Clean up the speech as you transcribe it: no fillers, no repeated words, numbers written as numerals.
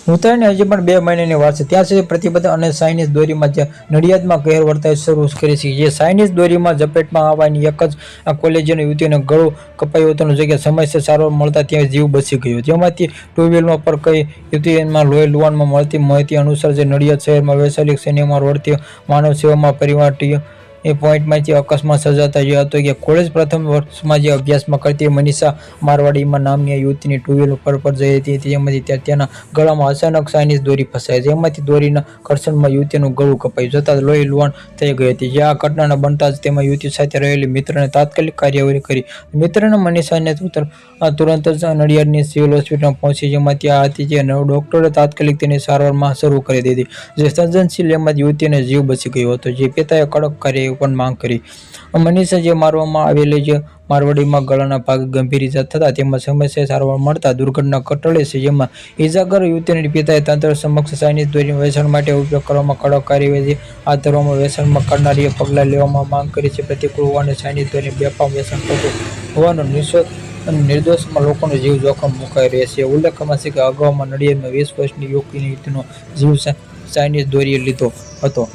ઉત્તરાયણને હજી પણ 2 મહિનાની વાર છે, ત્યાં સુધી પ્રતિબદ્ધ અને ચાઇનીઝ દોરીમાં જે નડિયાદમાં કહેર વર્તાવ શરૂ કરી છે. જે ચાઇનીઝ દોરીમાં ઝપેટમાં આવવાની એક જ કોલેજની યુવતીનું ગળું કપાયું હતું. જગ્યાએ સમયસર સારવાર મળતા ત્યાં જીવ બચી ગયો. જેમાંથી ટુ વ્હીલર પર કઈ યુવતીમાં લોહી લુહાણમાં મળતી માહિતી અનુસાર જે નડિયાદ શહેરમાં વૈશાલી સિનેમા રોડથી માનવ સેવામાં પરિવાર એ પોઈન્ટમાંથી અકસ્માત સર્જાતા જે હતો કે કોલેજ પ્રથમ વર્ષમાં જે અભ્યાસમાં કરતી મનીષા મારવાડીમાં નામની યુવતીની ટુ વ્હીલર પર જઈ હતી. જેમાંથી તેના ગળામાં અચાનક ચાઇનીઝ દોરી ફસાઈ, જેમાંથી દોરીના ઘર્ષણમાં યુવતીનું ગળું કપાઈ જતાં લોહી લુહાણ થઈ ગઈ હતી. જે આ ઘટના બનતા જ તેમાં યુવતી સાથે રહેલી મિત્રને તાત્કાલિક કાર્યવાહી કરી. મિત્રને મનીષાને તુરંત જ નડિયાદની સિવિલ હોસ્પિટલમાં પહોંચી, જેમાં ત્યાં હતી જે ડોક્ટરે તાત્કાલિક તેની સારવારમાં શરૂ કરી દીધી. જે સર્જનશીલ એમાં યુવતીને જીવ બચી ગયો હતો. જે પિતાએ કડક કાર્યવાહી પણ માંગ કરી. મનીષા જે મારવામાં આવેલી જે મારવાડીમાં ગળાના ભાગે ગંભીર ઇજા થતા તેમાં સમયસર સારવાર મળતા દુર્ઘટના ટળી છે. જેમાં ઇજાગ્રસ્ત યુવતીના પિતાએ તંત્ર સમક્ષ ચાઇનીઝ દોરીના વેચાણ માટે ઉપયોગ કરવામાં કડક કાર્યવાહી હાથ ધરવામાં વેચાણ કરનારીએ પગલાં લેવામાં માંગ કરી છે. પ્રતિકૂળ હોવાને ચાઇનીઝ દોરીનું બેફામ વેચાણ થતું હોવાનું નિર્દોષમાં લોકોનો જીવ જોખમ મુકાઈ રહેશે. ઉલ્લેખમાં છે કે અગાઉમાં નડિયાદમાં 20 વર્ષની યુવતીનો જીવ ચાઇનીઝ દોરીએ લીધો હતો.